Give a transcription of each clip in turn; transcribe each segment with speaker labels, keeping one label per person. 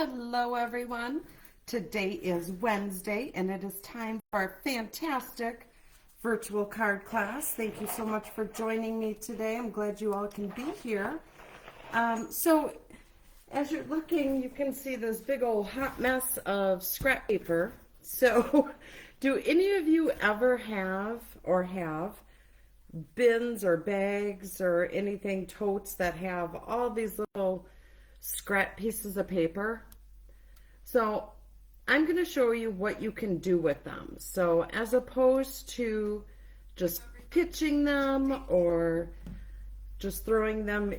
Speaker 1: Hello, everyone. Today is Wednesday, and it is time for our fantastic virtual card class. Thank you so much for joining me today. I'm glad you all can be here. So, as you're looking, you can see this big old hot mess of scrap paper. So, do any of you ever have bins or bags or anything, totes that have all these little scrap pieces of paper? So I'm going to show you what you can do with them. So as opposed to just pitching them or just throwing them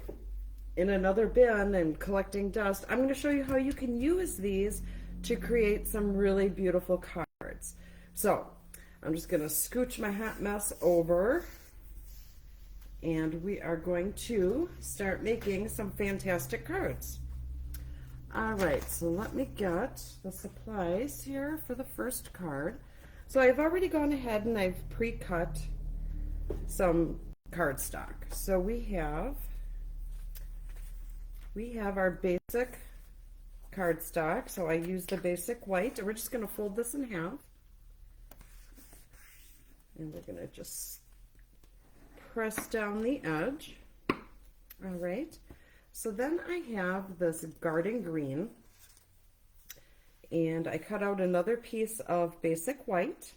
Speaker 1: in another bin and collecting dust, I'm going to show you how you can use these to create some really beautiful cards. So I'm just going to scooch my hot mess over, and we are going to start making some fantastic cards. All right, so let me get the supplies here for the first card. So I've already gone ahead and I've pre-cut some cardstock. So we have our basic cardstock. So I use the basic white, and we're just going to fold this in half. And we're going to just press down the edge. All right. So then I have this garden green, and I cut out another piece of basic white,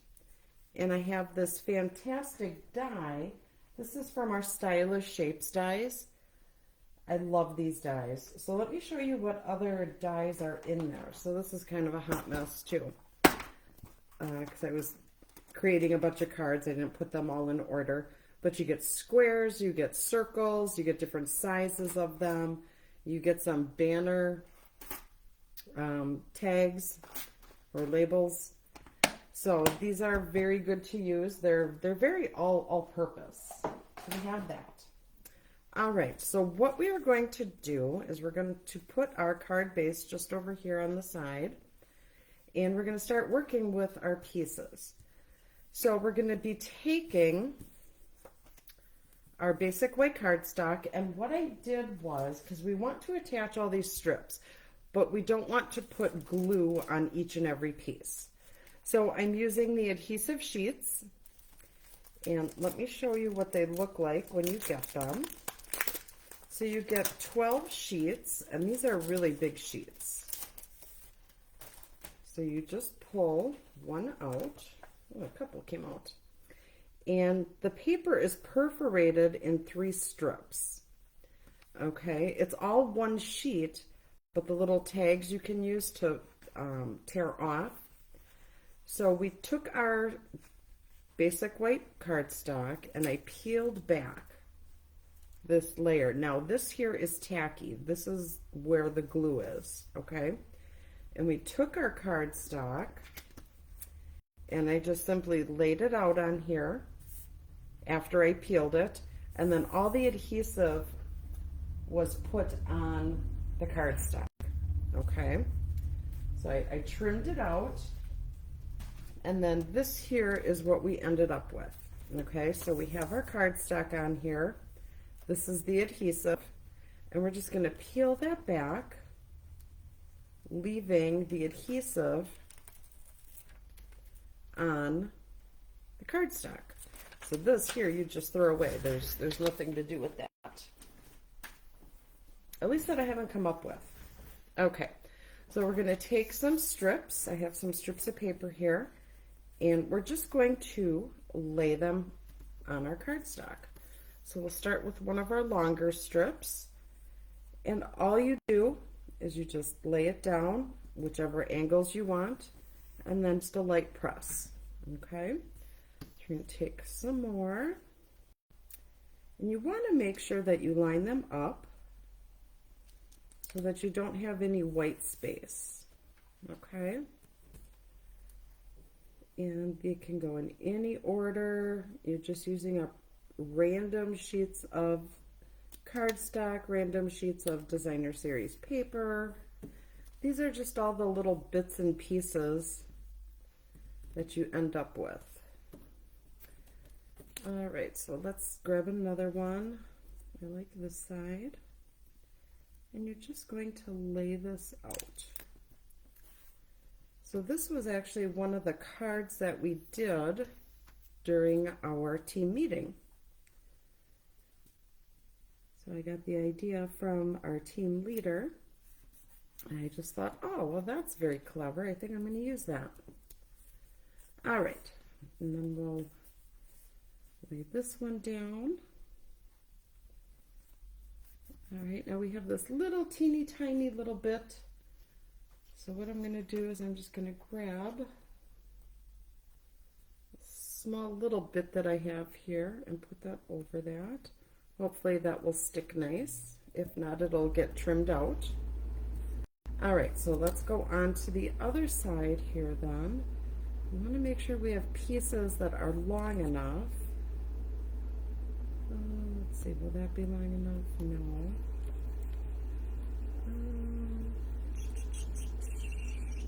Speaker 1: and I have this fantastic die. This is from our Stylish Shapes dies. I love these dies. So let me show you what other dies are in there. So this is kind of a hot mess too, because I was creating a bunch of cards. I didn't put them all in order. But you get squares, you get circles, you get different sizes of them. You get some banner tags or labels. So these are very good to use. They're very all-purpose. So we have that. All right, so what we are going to do is we're going to put our card base just over here on the side, and we're going to start working with our pieces. So we're going to be taking our basic white cardstock, and what I did was, because we want to attach all these strips, but we don't want to put glue on each and every piece. So I'm using the adhesive sheets, and let me show you what they look like when you get them. So you get 12 sheets, and these are really big sheets. So you just pull one out. Oh, a couple came out. And the paper is perforated in 3 strips. Okay, it's all one sheet, but the little tags you can use to tear off. So we took our basic white cardstock and I peeled back this layer. Now this here is tacky. This is where the glue is, okay? And we took our cardstock and I just simply laid it out on here after I peeled it, and then all the adhesive was put on the cardstock. Okay, so I trimmed it out, and then this here is what we ended up with. Okay, so we have our cardstock on here. This is the adhesive, and we're just going to peel that back, leaving the adhesive on the cardstock. So this here you just throw away. There's nothing to do with that. At least that I haven't come up with. Okay, so we're going to take some strips. I have some strips of paper here, and we're just going to lay them on our cardstock. So we'll start with one of our longer strips, and all you do is you just lay it down, whichever angles you want, and then just a light press. Okay. You're going to take some more, and you want to make sure that you line them up so that you don't have any white space. Okay, and you can go in any order. You're just using a random sheets of cardstock, random sheets of designer series paper. These are just all the little bits and pieces that you end up with. All right, so let's grab another one. I like this side. And you're just going to lay this out. So this was actually one of the cards that we did during our team meeting. So I got the idea from our team leader. I just thought, oh, well, that's very clever. I think I'm going to use that. All right, and then we'll lay this one down. All right, now we have this little teeny tiny little bit. So what I'm going to do is I'm just going to grab a small little bit that I have here and put that over that. Hopefully that will stick nice. If not, it'll get trimmed out. All right, so let's go on to the other side here then. We want to make sure we have pieces that are long enough. Let's see, will that be long enough? No.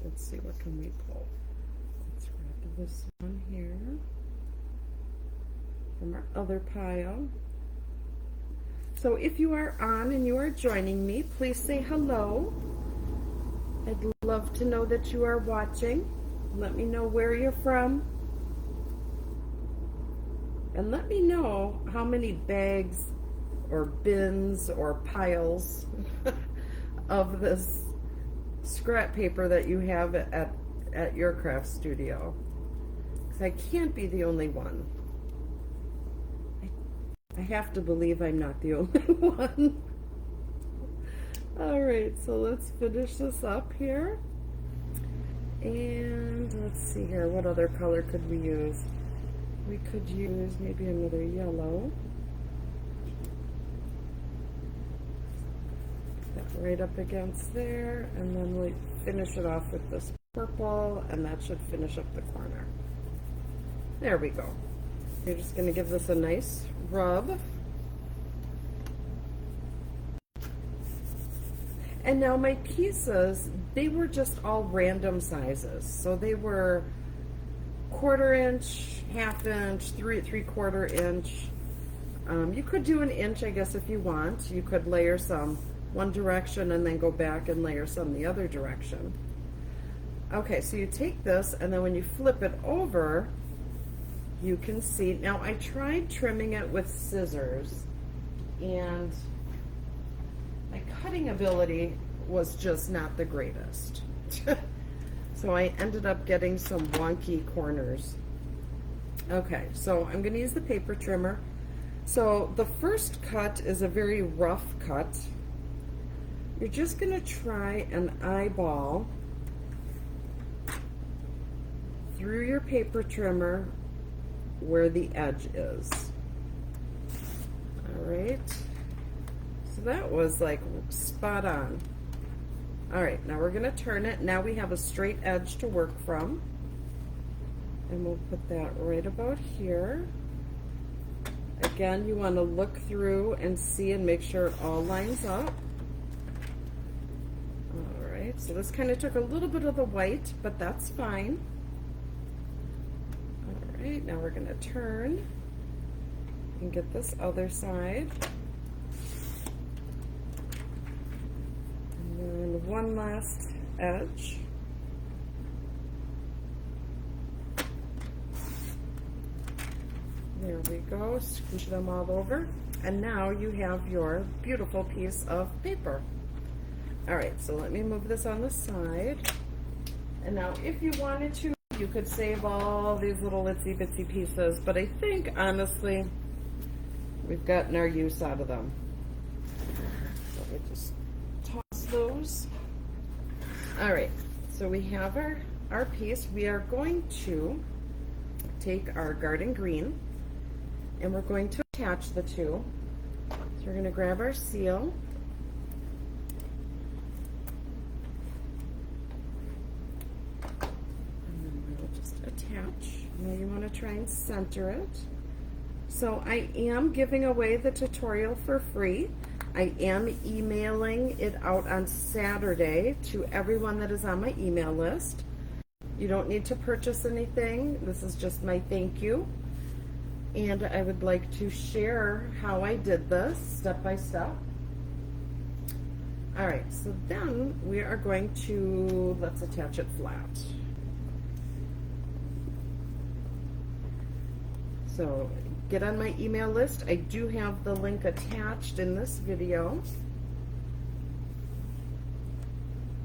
Speaker 1: Let's see, what can we pull? Let's grab this one here from our other pile. So if you are on and you are joining me, please say hello. I'd love to know that you are watching. Let me know where you're from. And let me know how many bags or bins or piles of this scrap paper that you have at your craft studio. Because I can't be the only one. I have to believe I'm not the only one. All right, so let's finish this up here. And let's see here, what other color could we use? We could use maybe another yellow. That right up against there, and then we'll finish it off with this purple, and that should finish up the corner. There we go. You're just going to give this a nice rub. And now my pieces, they were just all random sizes. So they were 1/4 inch, 1/2 inch, 3/4 inch. You could do an inch, I guess, if you want. You could layer some one direction and then go back and layer some the other direction. Okay, so you take this, and then when you flip it over, you can see. Now I tried trimming it with scissors, and my cutting ability was just not the greatest. So I ended up getting some wonky corners. Okay, so I'm going to use the paper trimmer. So the first cut is a very rough cut. You're just going to try and eyeball through your paper trimmer where the edge is. All right. So that was like spot on. All right, now we're going to turn it. Now we have a straight edge to work from. And we'll put that right about here. Again, you want to look through and see and make sure it all lines up. All right, so this kind of took a little bit of the white, but that's fine. All right, now we're going to turn and get this other side. And then one last edge. There we go, scooch them all over. And now you have your beautiful piece of paper. All right, so let me move this on the side. And now if you wanted to, you could save all these little itsy bitsy pieces, but I think honestly, we've gotten our use out of them. So we just toss those. All right, so we have our piece. We are going to take our garden green and we're going to attach the two. So we're going to grab our seal. And then we'll just attach. Now you want to try and center it. So I am giving away the tutorial for free. I am emailing it out on Saturday to everyone that is on my email list. You don't need to purchase anything. This is just my thank you. And I would like to share how I did this step by step. All right, so then we are going to, let's attach it flat. So get on my email list. I do have the link attached in this video.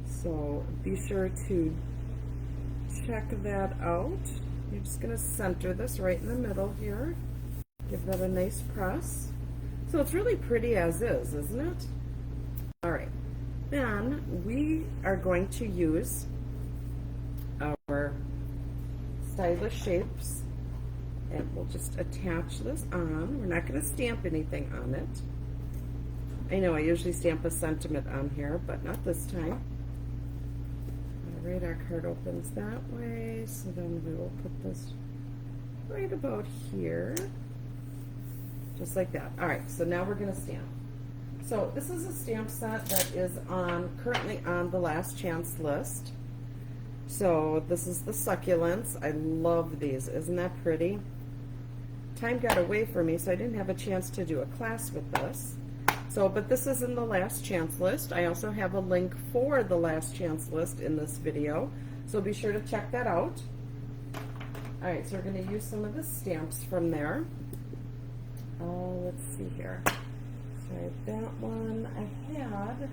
Speaker 1: So be sure to check that out. You're just going to center this right in the middle here. Give that a nice press. So it's really pretty as is, isn't it? All right. Then we are going to use our stylish shapes, and we'll just attach this on. We're not going to stamp anything on it. I know I usually stamp a sentiment on here, but not this time. All right, our card opens that way, so then we will put this right about here, just like that. All right, so now we're going to stamp. So this is a stamp set that is currently on the Last Chance list. So this is the succulents. I love these. Isn't that pretty? Time got away from me, so I didn't have a chance to do a class with this. So, but this is in the Last Chance list. I also have a link for the Last Chance list in this video, so be sure to check that out. All right, so we're going to use some of the stamps from there. Let's see here. Sorry, that one I had.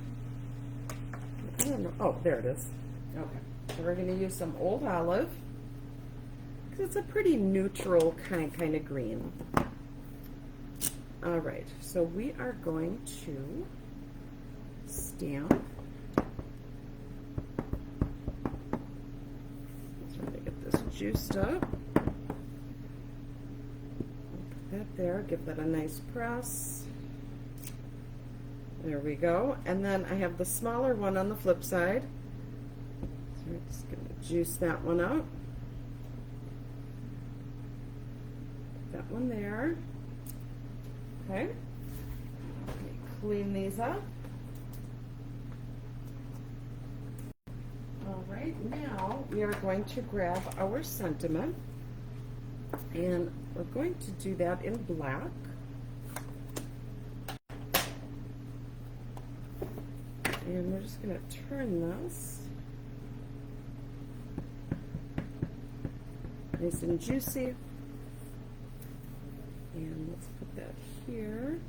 Speaker 1: I don't know. Oh, there it is. Okay. So we're going to use some Old Olive, because it's a pretty neutral kind of green. All right, so we are going to stamp. Trying to get this juiced up. Put that there, give that a nice press. There we go. And then I have the smaller one on the flip side. So we're just going to juice that one up. Put that one there. Okay. Let me clean these up. All right, now we are going to grab our sentiment, and we're going to do that in black. And we're just going to turn this nice and juicy. And let's put that here.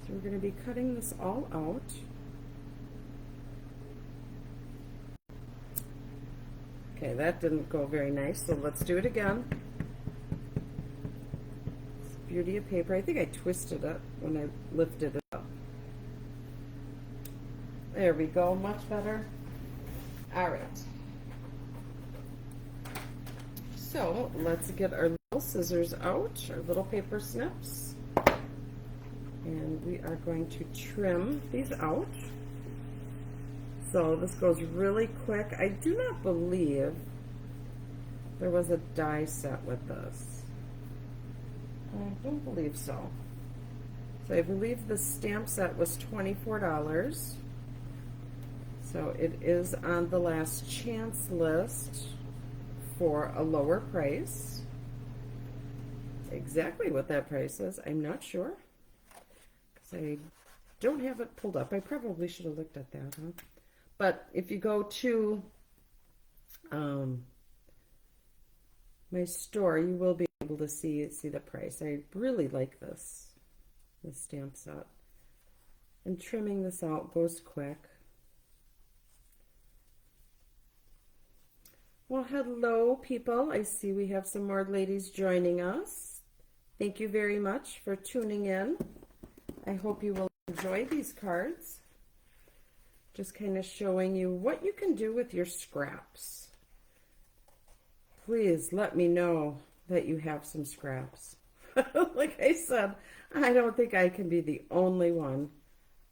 Speaker 1: So we're going to be cutting this all out. Okay, that didn't go very nice, so let's do it again. It's beauty of paper. I think I twisted it when I lifted it up. There we go, much better. All right. So let's get our little scissors out, our little paper snips. And we are going to trim these out. So this goes really quick. I do not believe there was a die set with this. I don't believe so. So I believe the stamp set was $24. So it is on the Last Chance list for a lower price. Exactly what that price is, I'm not sure, because I don't have it pulled up. I probably should have looked at that, huh? But if you go to my store, you will be able to see the price. I really like this stamp set. And trimming this out goes quick. Well, hello, people. I see we have some more ladies joining us. Thank you very much for tuning in. I hope you will enjoy these cards. Just kind of showing you what you can do with your scraps. Please let me know that you have some scraps. Like I said, I don't think I can be the only one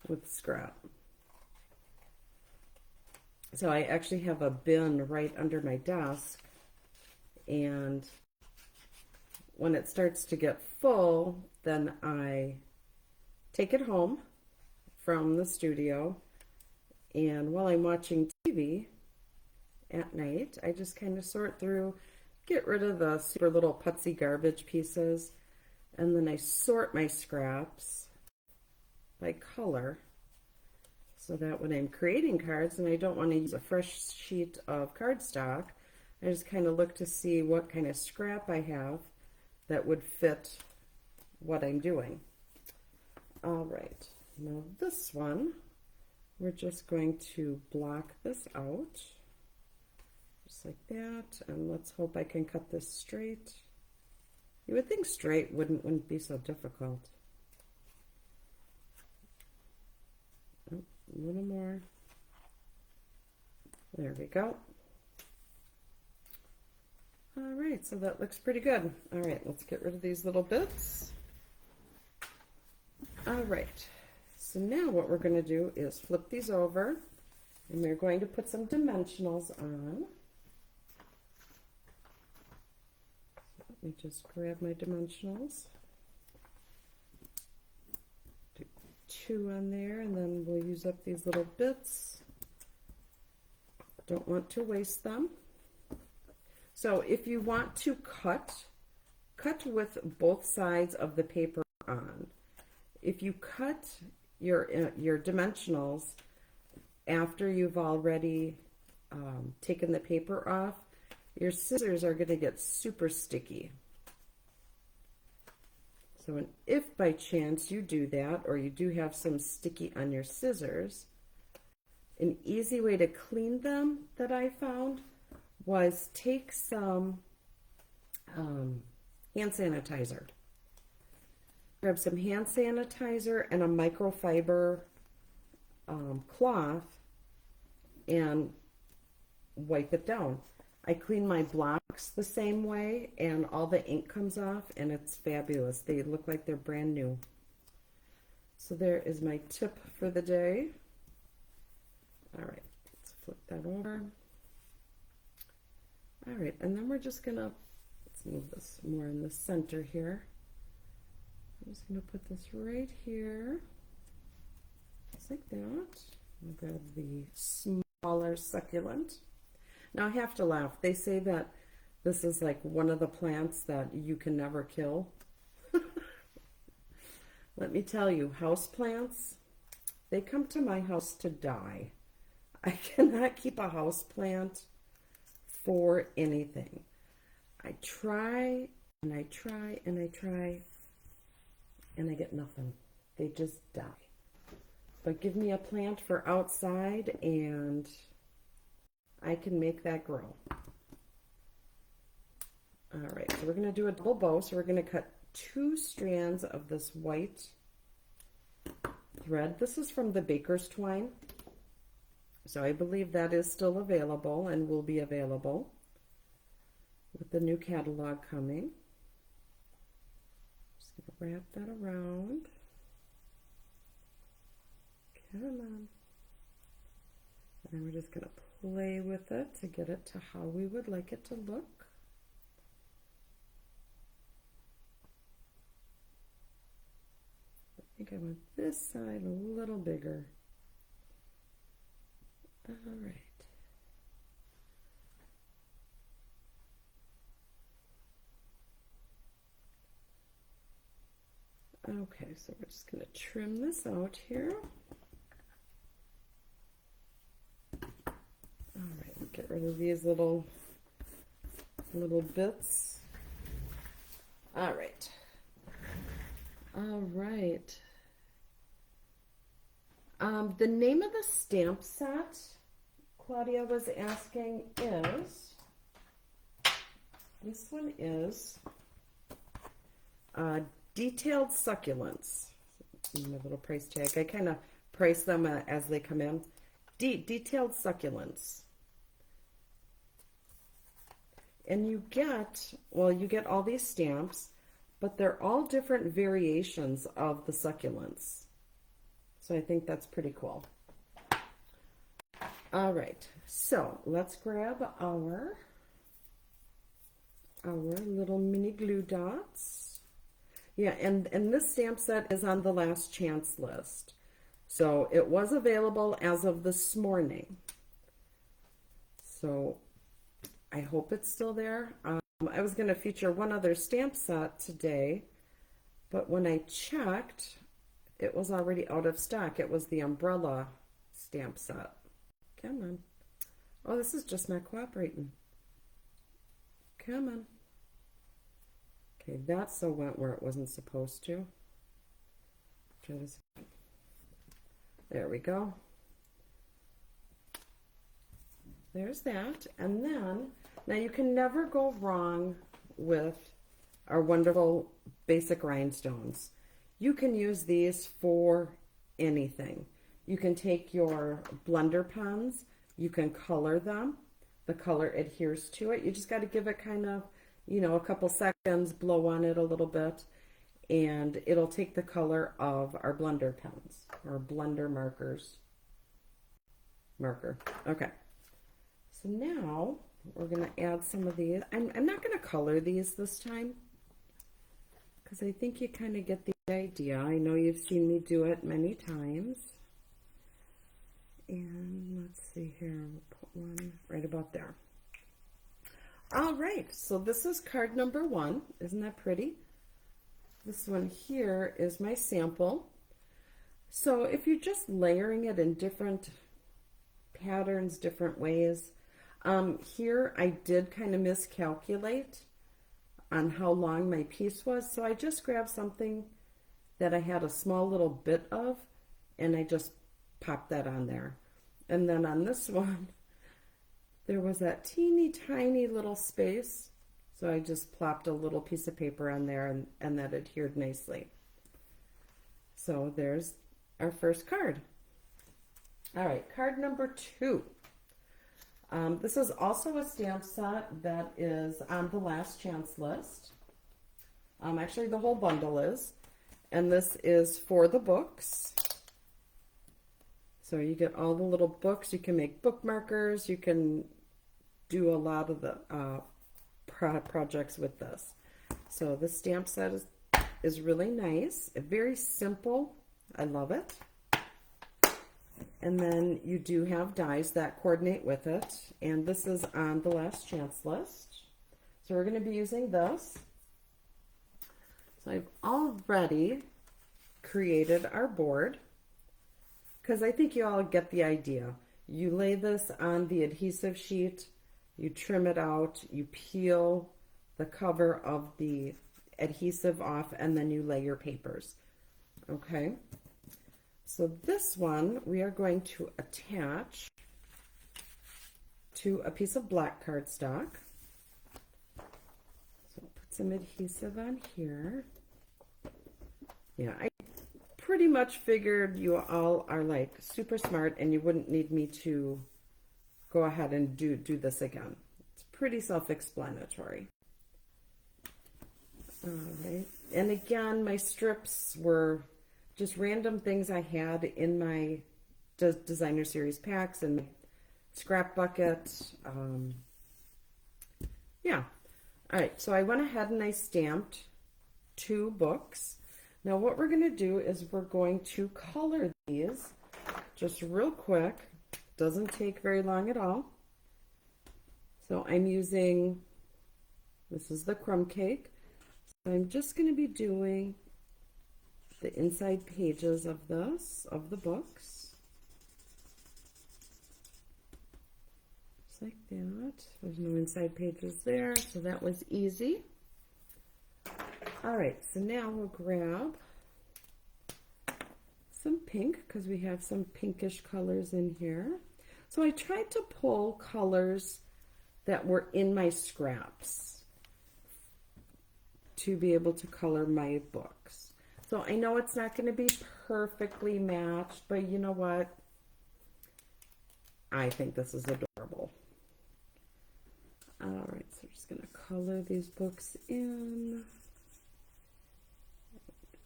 Speaker 1: with scrap. So I actually have a bin right under my desk, and when it starts to get full, then I take it home from the studio, and while I'm watching TV at night, I just kind of sort through, get rid of the super little putsy garbage pieces, and then I sort my scraps by color, so that when I'm creating cards and I don't want to use a fresh sheet of cardstock, I just kind of look to see what kind of scrap I have that would fit what I'm doing. All right, now this one, we're just going to block this out, just like that, and let's hope I can cut this straight. You would think straight wouldn't be so difficult. Oh, a little more. There we go. All right, so that looks pretty good. All right, let's get rid of these little bits. All right, so now what we're going to do is flip these over, and we're going to put some dimensionals on. Let me just grab my dimensionals. Do 2 on there, and then we'll use up these little bits. Don't want to waste them. So if you want to cut with both sides of the paper on. If you cut your dimensionals after you've already taken the paper off, your scissors are going to get super sticky. So if by chance you do that, or you do have some sticky on your scissors, an easy way to clean them that I found was take some hand sanitizer. Grab some hand sanitizer and a microfiber cloth and wipe it down. I clean my blocks the same way, and all the ink comes off, and it's fabulous. They look like they're brand new. So there is my tip for the day. All right, let's flip that over. All right, and then we're just gonna, let's move this more in the center here. I'm just going to put this right here, just like that. I'll grab the smaller succulent. Now I have to laugh. They say that this is like one of the plants that you can never kill. Let me tell you, house plants, they come to my house to die. I cannot keep a house plant for anything. I try and I try and I try, and I get nothing. They just die. But give me a plant for outside and I can make that grow. All right, so we're going to do a double bow. So we're going to cut 2 strands of this white thread. This is from the Baker's Twine. So I believe that is still available and will be available with the new catalog coming. Wrap that around. Come on. And then we're just going to play with it to get it to how we would like it to look. I think I want this side a little bigger. All right. Okay, so we're just going to trim this out here. All right, get rid of these little bits. All right. All right. The name of the stamp set, Claudia was asking, is, this one is Detailed Succulents. My little price tag. I kind of price them as they come in. Detailed Succulents. And you get, well, you get all these stamps, but they're all different variations of the succulents. So I think that's pretty cool. All right, so let's grab our little mini glue dots. Yeah, and this stamp set is on the last chance list. So it was available as of this morning. So I hope it's still there. I was going to feature one other stamp set today, but when I checked, it was already out of stock. It was the umbrella stamp set. Come on. Oh, this is just not cooperating. Come on. Okay, that so went where it wasn't supposed to. Try this again. There we go. There's that. And then, now you can never go wrong with our wonderful basic rhinestones. You can use these for anything. You can take your blender pens, you can color them. The color adheres to it. You just got to give it kind of, you know, a couple seconds, blow on it a little bit, and it'll take the color of our blender pens or blender marker. Okay. So now we're going to add some of these. I'm not going to color these this time because I think you kind of get the idea. I know you've seen me do it many times. And let's see here, we'll put one right about there. All right, so this is card number 1. Isn't that pretty? This one here is my sample. So if you're just layering it in different patterns, different ways, here I did kind of miscalculate on how long my piece was. So I just grabbed something that I had a small little bit of, and I just popped that on there. And then on this one, there was that teeny tiny little space. So I just plopped a little piece of paper on there, and that adhered nicely. So there's our first card. All right, card number 2. This is also a stamp set that is on the last chance list. Actually, the whole bundle is. And this is for the books. So you get all the little books. You can make bookmarkers. You can do a lot of the projects with this. So the stamp set is really nice. Very simple. I love it. And then you do have dies that coordinate with it. And this is on the last chance list. So we're going to be using this. So I've already created our board because I think you all get the idea. You lay this on the adhesive sheet, you trim it out, you peel the cover of the adhesive off, and then you lay your papers. Okay, so this one we are going to attach to a piece of black cardstock. So put some adhesive on here. Yeah, I pretty much figured you all are like super smart and you wouldn't need me to go ahead and do this again. It's pretty self-explanatory. All right, and again, my strips were just random things I had in my designer series packs and scrap bucket. Yeah. All right, so I went ahead and I stamped 2 books. Now what we're going to do is we're going to color these just real quick. Doesn't take very long at all. So I'm using, this is the crumb cake. So I'm just going to be doing the inside pages of this, of the books. Just like that. There's no inside pages there, so that was easy. All right, so now we'll grab some pink because we have some pinkish colors in here. So I tried to pull colors that were in my scraps to be able to color my books. So I know it's not going to be perfectly matched, but you know what? I think this is adorable. All right, so we're just going to color these books in.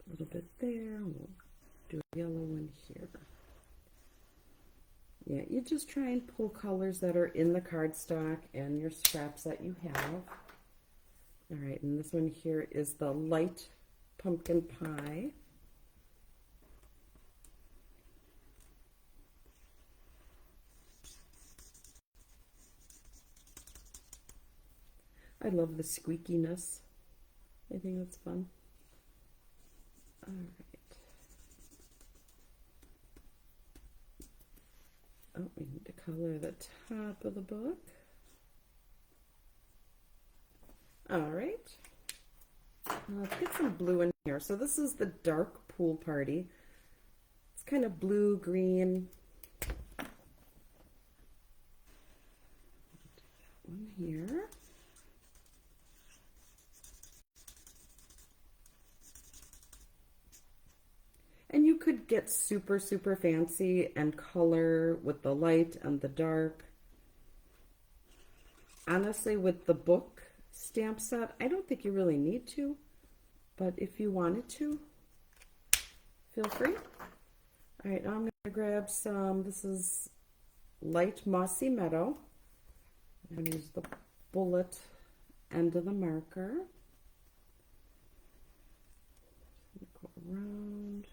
Speaker 1: A little bit there. We'll do a yellow one here. Yeah, you just try and pull colors that are in the cardstock and your scraps that you have. All right, and this one here is the light pumpkin pie. I love the squeakiness. I think that's fun. All right. Oh, we need to color the top of the book. All right. Let's get some blue in here. So this is the dark pool party. It's kind of blue, green. One here. And you could get super, super fancy and color with the light and the dark. Honestly, with the book stamp set, I don't think you really need to, but if you wanted to, feel free. All right, now I'm going to grab some, this is Light Mossy Meadow. I'm going to use the bullet end of the marker. Go around.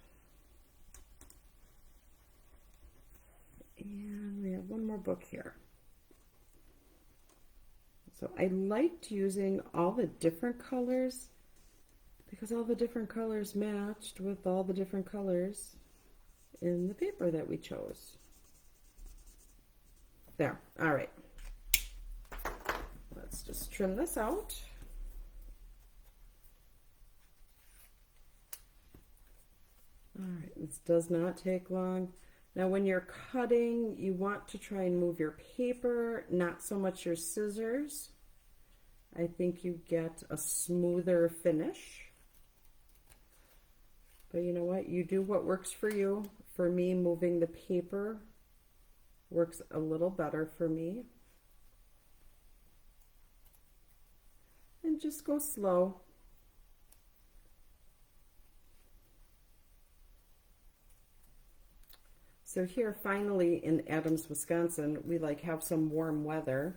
Speaker 1: And we have one more book here. So I liked using all the different colors because all the different colors matched with all the different colors in the paper that we chose. There, all right. Let's just trim this out. All right, this does not take long. Now when you're cutting, you want to try and move your paper, not so much your scissors. I think you get a smoother finish. But you know what? You do what works for you. For me, moving the paper works a little better for me. And just go slow. So here, finally, in Adams, Wisconsin, we have some warm weather.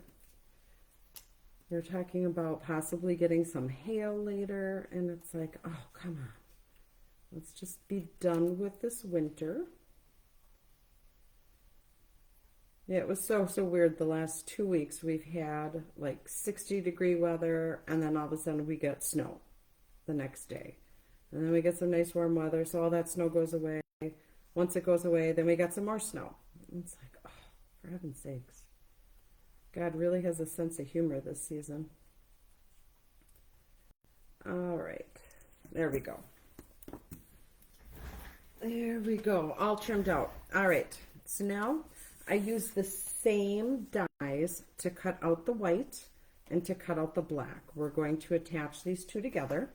Speaker 1: They're talking about possibly getting some hail later, and it's like, oh, come on. Let's just be done with this winter. Yeah, it was so weird. The last 2 weeks we've had like 60-degree weather, and then all of a sudden we get snow the next day. And then we get some nice warm weather, so all that snow goes away. Once it goes away, then we got some more snow. It's like, oh, for heaven's sakes. God really has a sense of humor this season. All right, there we go. There we go, all trimmed out. All right, so now I use the same dies to cut out the white and to cut out the black. We're going to attach these two together.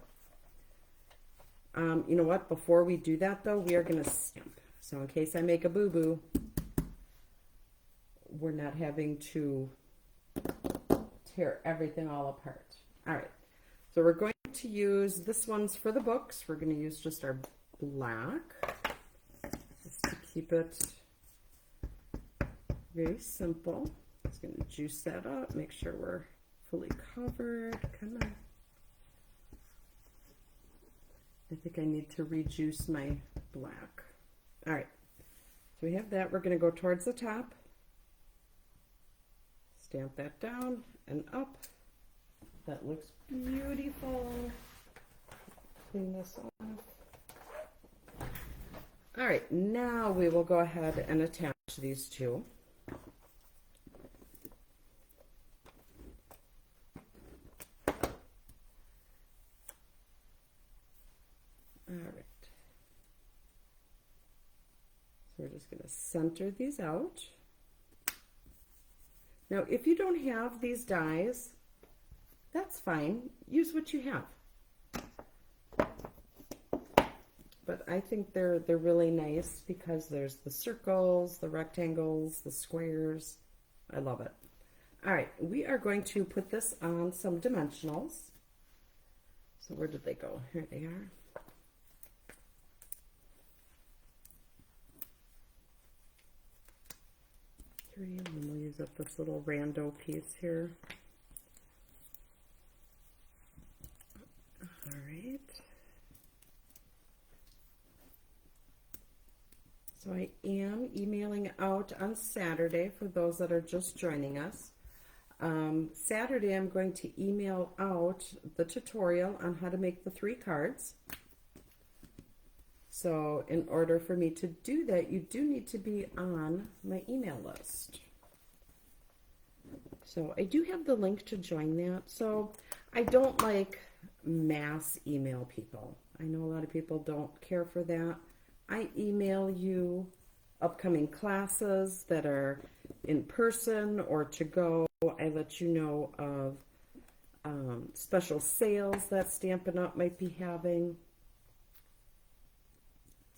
Speaker 1: You know what, before we do that though, we are gonna stamp. So in case I make a boo-boo, we're not having to tear everything all apart. All right, so we're going to use, this one's for the books. We're going to use just our black, just to keep it very simple. Just going to juice that up, make sure we're fully covered. Come on. I think I need to rejuice my black. All right, so we have that. We're going to go towards the top, stamp that down and up. That looks beautiful. Clean this off. All right, now we will go ahead and attach these two. All right. So we're just going to center these out. Now, if you don't have these dies, that's fine. Use what you have. But I think they're really nice because there's the circles, the rectangles, the squares. I love it. All right, we are going to put this on some dimensionals. So where did they go? Here they are. And then we'll use up this little rando piece here. All right. So I am emailing out on Saturday for those that are just joining us. Saturday I'm going to email out the tutorial on how to make the 3 cards. So in order for me to do that, you do need to be on my email list. So I do have the link to join that. So I don't mass email people. I know a lot of people don't care for that. I email you upcoming classes that are in person or to go. I let you know of special sales that Stampin' Up! Might be having.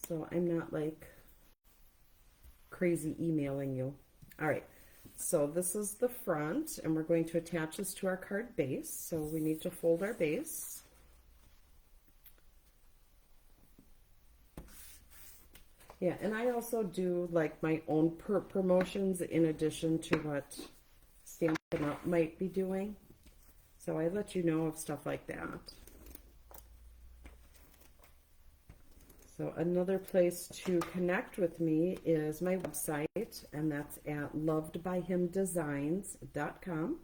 Speaker 1: So I'm not like crazy emailing you. All right, so this is the front, and we're going to attach this to our card base. So we need to fold our base. Yeah, and I also do like my own promotions in addition to what Stampin' Up! Might be doing. So I let you know of stuff like that. So another place to connect with me is my website, and that's at lovedbyhimdesigns.com.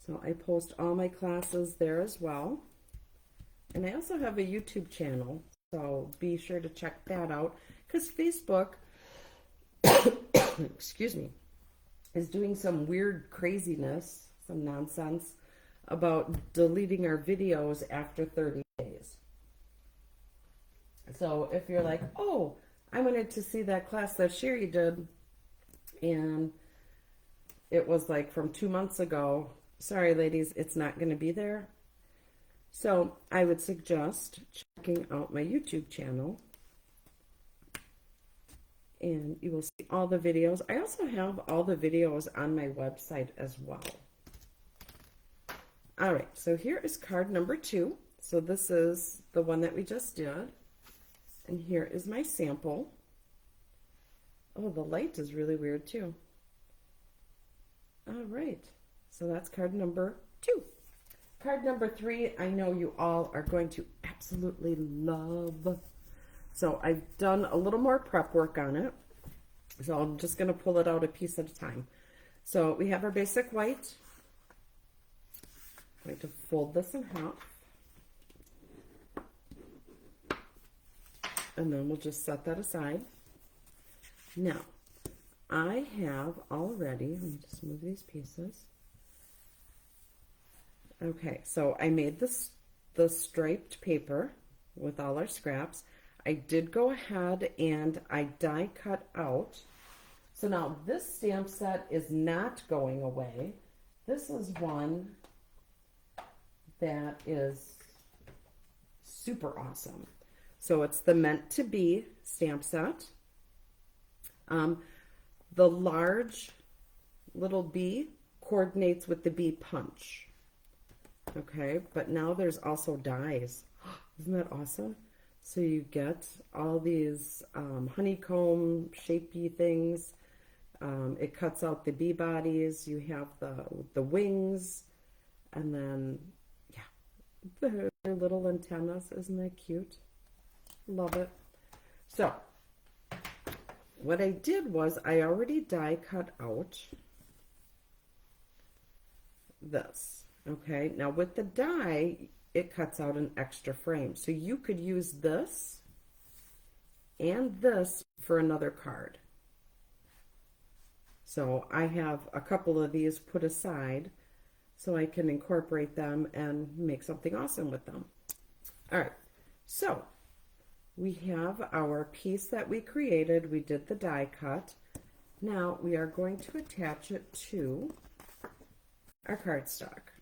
Speaker 1: So I post all my classes there as well. And I also have a YouTube channel, so be sure to check that out, because Facebook, excuse me, is doing some weird craziness, some nonsense about deleting our videos after 30 days. So if you're like, oh, I wanted to see that class that Sherry did, and it was like from 2 months ago, sorry ladies, it's not going to be there. So I would suggest checking out my YouTube channel, and you will see all the videos. I also have all the videos on my website as well. All right, so here is card number 2. So this is the one that we just did. And here is my sample. Oh, the light is really weird too. All right, so that's card number 2. Card number 3, I know you all are going to absolutely love. So I've done a little more prep work on it. So I'm just going to pull it out a piece at a time. So we have our basic white. I'm going to fold this in half. And then we'll just set that aside. Now, I have already, let me just move these pieces. Okay, so I made the striped paper with all our scraps. I did go ahead and I die cut out. So now this stamp set is not going away. This is one that is super awesome. So it's the Meant to Be stamp set. The large little bee coordinates with the bee punch. Okay, but now there's also dies. Isn't that awesome? So you get all these honeycomb shapey things. It cuts out the bee bodies. You have the wings, and then yeah, their little antennas. Isn't that cute? Love it. So what I did was I already die cut out this. Okay, now with the die, it cuts out an extra frame. So you could use this and this for another card. So I have a couple of these put aside so I can incorporate them and make something awesome with them. All right, so we have our piece that we created. We did the die cut. Now we are going to attach it to our cardstock.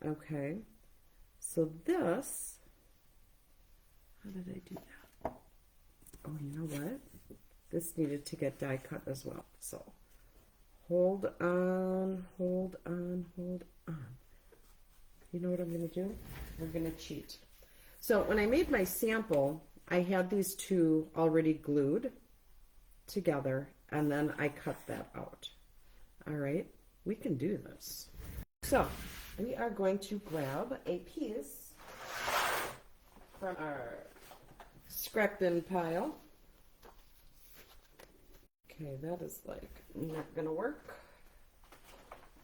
Speaker 1: Okay, so this, how did I do that? Oh, you know what? This needed to get die cut as well. So hold on, hold on, hold on. You know what I'm going to do? We're going to cheat. So when I made my sample, I had these two already glued together, and then I cut that out. All right, we can do this. So we are going to grab a piece from our scrap bin pile. Okay, that is like not gonna work.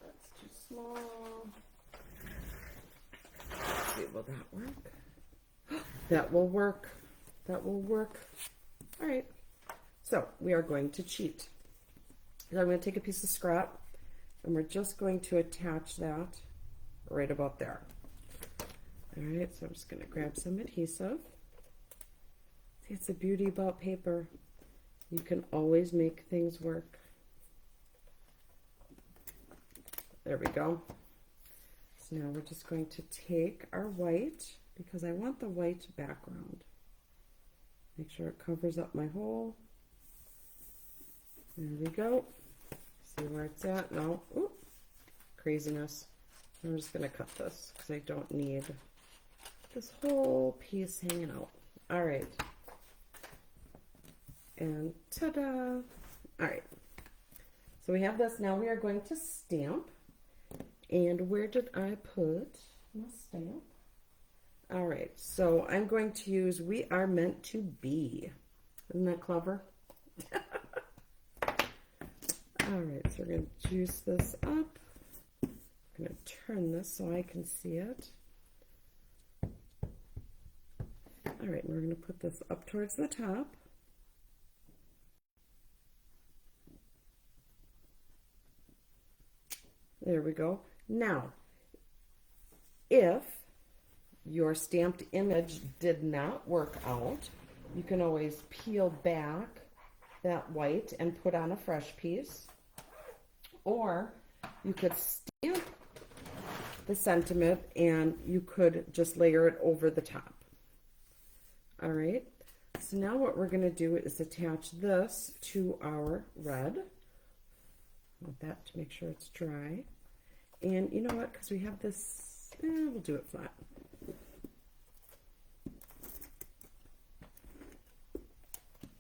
Speaker 1: That's too small. Let's see, will that work? That will work. That will work. All right. So we are going to cheat. So I'm going to take a piece of scrap, and we're just going to attach that right about there. All right, so I'm just going to grab some adhesive. See, it's the beauty about paper. You can always make things work. There we go. So now we're just going to take our white, because I want the white background. Make sure it covers up my hole. There we go. See where it's at? No. Ooh, craziness. I'm just going to cut this because I don't need this whole piece hanging out. All right. And ta-da! All right. So we have this. Now we are going to stamp. And where did I put my stamp? All right. So I'm going to use We Are Meant to Be. Isn't that clever? All right. So we're going to juice this up. I'm going to turn this so I can see it. All right. And we're going to put this up towards the top. There we go. Now, if your stamped image did not work out, you can always peel back that white and put on a fresh piece. Or you could stamp the sentiment and you could just layer it over the top. All right. So now what we're going to do is attach this to our red. Want that to make sure it's dry. And you know what, because we have this, we'll do it flat.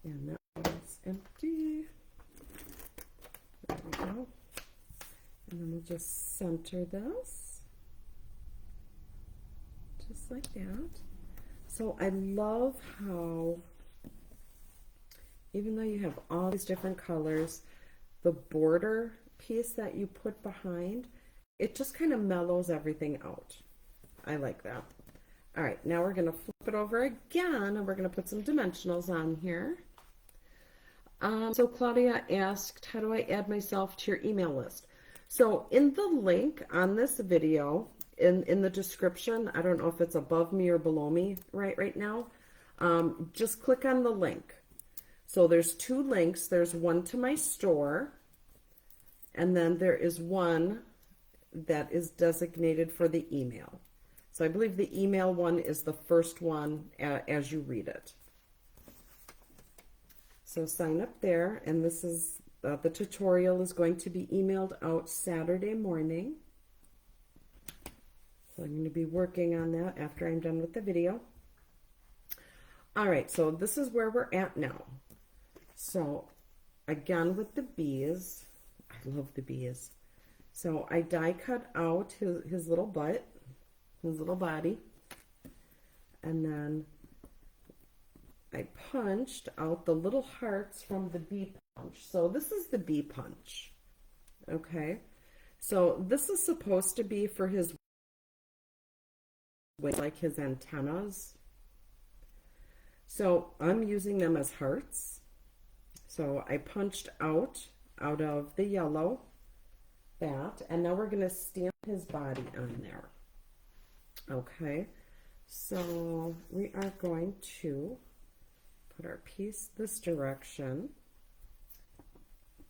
Speaker 1: And that one's empty. There we go. And then we'll just center this. Just like that. So I love how, even though you have all these different colors, the border piece that you put behind, it just kind of mellows everything out. I like that. All right, now we're going to flip it over again, and we're going to put some dimensionals on here. So Claudia asked, how do I add myself to your email list? So in the link on this video, in the description, I don't know if it's above me or below me right now, just click on the link. So there's two links. There's one to my store, and then there is one that is designated for the email. So I believe the email one is the first one as you read it. So sign up there, and this is the tutorial is going to be emailed out Saturday morning. So I'm going to be working on that after I'm done with the video. All right, so this is where we're at now. So again with the bees, I love the bees. So I die cut out his little butt, his little body, and then I punched out the little hearts from the bee punch. So this is the bee punch, okay? So this is supposed to be for his, like his antennas. So I'm using them as hearts. So I punched out of the yellow, that, and now we're going to stamp his body on there. Okay, so we are going to put our piece this direction,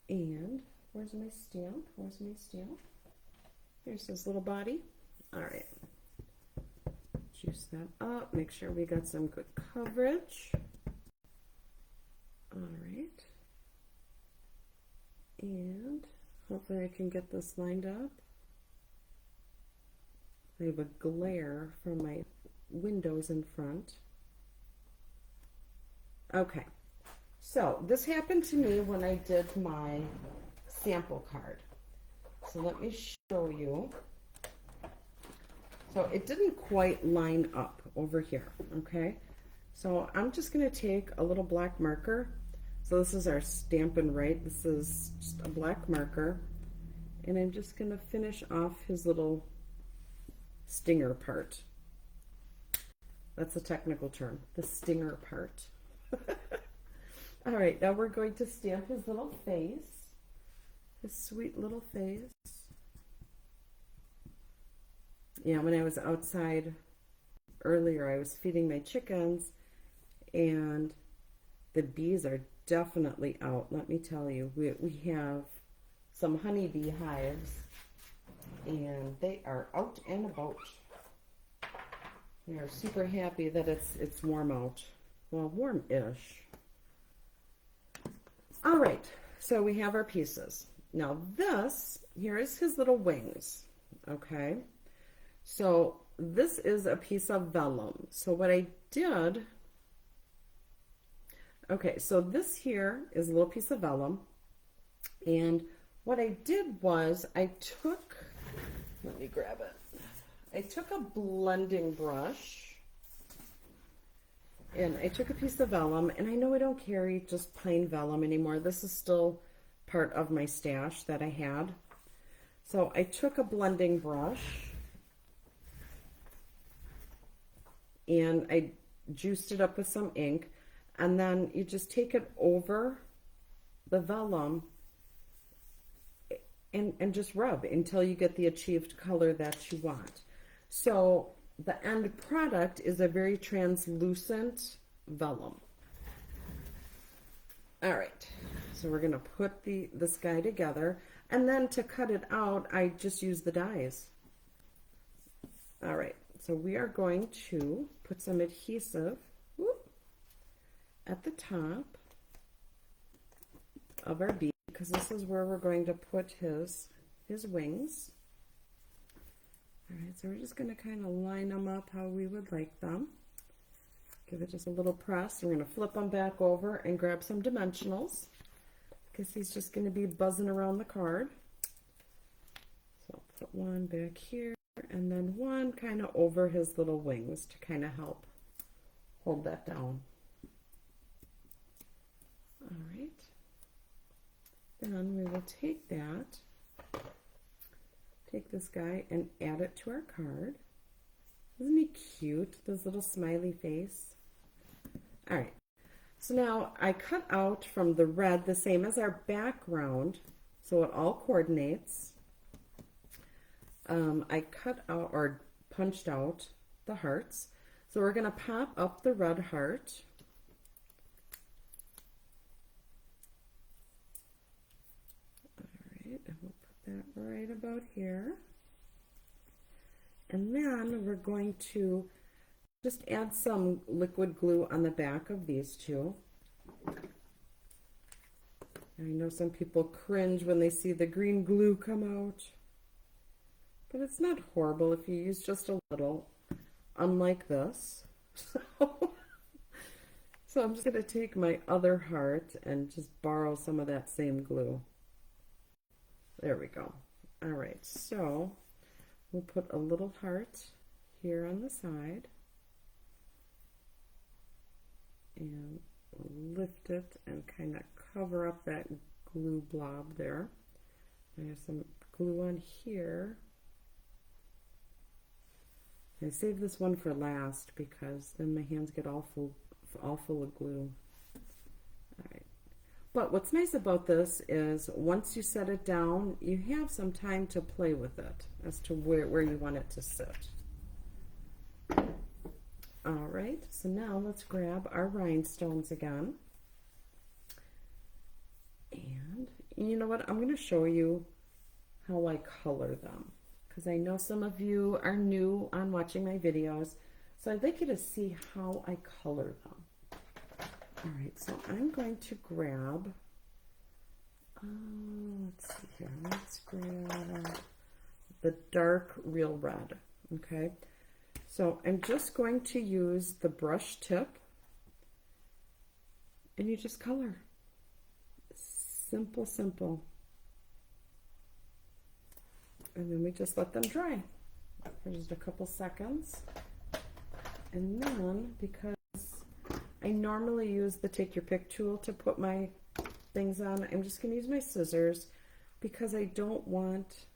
Speaker 1: and where's my stamp? Where's my stamp? Here's his little body. All right, juice that up, make sure we got some good coverage. All right, and hopefully I can get this lined up. I have a glare from my windows in front. Okay, so this happened to me when I did my sample card. So let me show you. So it didn't quite line up over here, okay? So I'm just gonna take a little black marker. So this is our Stampin' Write. This is just a black marker. And I'm just gonna finish off his little stinger part. That's a technical term, the stinger part. All right, now we're going to stamp his little face, his sweet little face. Yeah, when I was outside earlier, I was feeding my chickens, and the bees are definitely out. Let me tell you, we have some honeybee hives, and they are out and about. They are super happy that it's warm out. Well, warm-ish. All right, so we have our pieces. Now this, here is his little wings, okay? So this is a piece of vellum. So what I did, okay, so this here is a little piece of vellum. And what I did was I took, let me grab it. I took a blending brush and I took a piece of vellum, and I know I don't carry just plain vellum anymore. This is still part of my stash that I had. So I took a blending brush and I juiced it up with some ink, and then you just take it over the vellum and just rub until you get the achieved color that you want. So the end product is a very translucent vellum. All right, so we're gonna put this guy together, and then to cut it out, I just use the dies. All right, so we are going to put some adhesive at the top of our bee, because this is where we're going to put his wings. All right, so we're just going to kind of line them up how we would like them. Give it just a little press. We're going to flip them back over and grab some dimensionals, because he's just going to be buzzing around the card. So put one back here, and then one kind of over his little wings to kind of help hold that down. All right. Then we will take this guy and add it to our card. Isn't he cute, this little smiley face? All right, so now I cut out from the red the same as our background, so it all coordinates. I cut out or punched out the hearts. So we're going to pop up the red heart. And we'll put that right about here. And then we're going to just add some liquid glue on the back of these two. I know some people cringe when they see the green glue come out, but it's not horrible if you use just a little, unlike this. So I'm just going to take my other heart and just borrow some of that same glue. There we go. All right, so we'll put a little heart here on the side and lift it and kind of cover up that glue blob there. I have some glue on here. I save this one for last because then my hands get all full of glue. All right. But what's nice about this is once you set it down, you have some time to play with it as to where you want it to sit. All right, so now let's grab our rhinestones again. And you know what? I'm going to show you how I color them, because I know some of you are new on watching my videos, so I'd like you to see how I color them. All right, so I'm going to grab, let's see here, let's grab the dark real red, okay? So I'm just going to use the brush tip, and you just color. Simple, simple. And then we just let them dry for just a couple seconds. And then, because I normally use the take your pick tool to put my things on, I'm just going to use my scissors because I don't want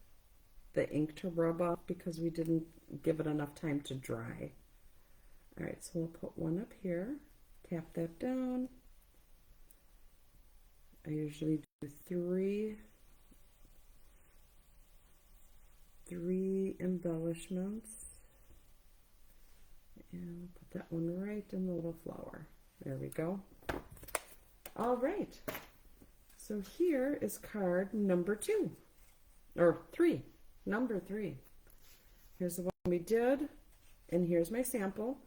Speaker 1: the ink to rub off because we didn't give it enough time to dry. All right, so we'll put one up here, tap that down. I usually do three 3 embellishments. And put that one right in the little flower. There we go. All right. So here is card number 2. Or 3. Number 3. Here's the one we did. And here's my sample.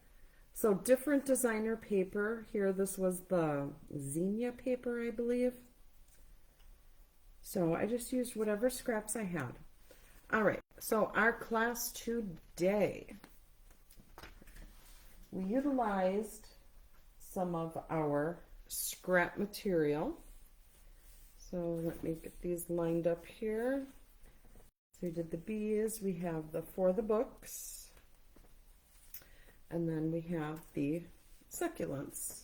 Speaker 1: So different designer paper. Here, this was the Zinnia paper, I believe. So I just used whatever scraps I had. All right, so our class today, we utilized some of our scrap material. So let me get these lined up here. So we did the bees, we have the For the Books, and then we have the succulents.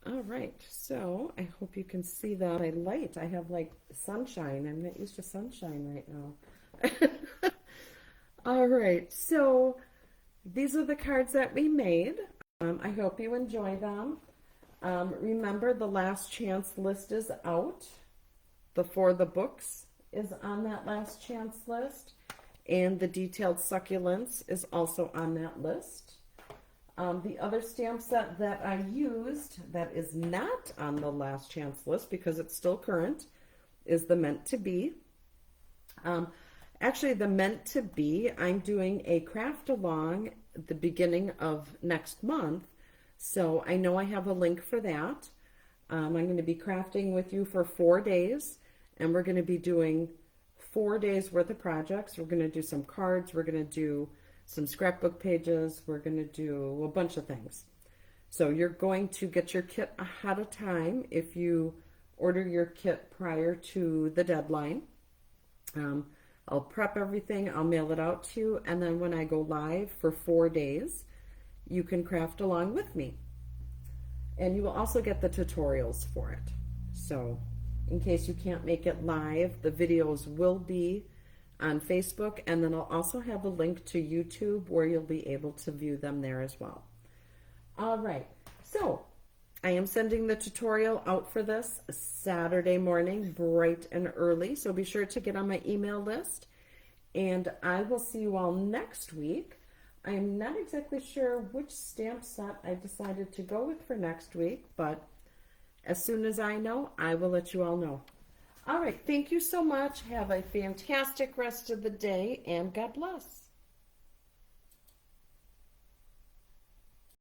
Speaker 1: All right, so I hope you can see that I light. I have like sunshine. I'm not used to sunshine right now. All right, so these are the cards that we made. I hope you enjoy them. Remember, the last chance list is out. The For the Books is on that last chance list, and the detailed succulents is also on that list. The other stamp set that I used that is not on the last chance list because it's still current is the Meant to Be. Actually, the Meant to Be, I'm doing a craft along at the beginning of next month. So I know I have a link for that. I'm going to be crafting with you for 4 days, and we're going to be doing 4 days worth of projects. We're going to do some cards. We're going to do some scrapbook pages. We're going to do a bunch of things. So you're going to get your kit ahead of time if you order your kit prior to the deadline. I'll prep everything. I'll mail it out to you. And then when I go live for 4 days, you can craft along with me. And you will also get the tutorials for it. So in case you can't make it live, the videos will be on Facebook, and then I'll also have a link to YouTube where you'll be able to view them there as well. All right, so I am sending the tutorial out for this Saturday morning, bright and early, so be sure to get on my email list, and I will see you all next week. I am not exactly sure which stamp set I decided to go with for next week, but as soon as I know, I will let you all know. All right, thank you so much. Have a fantastic rest of the day, and God bless.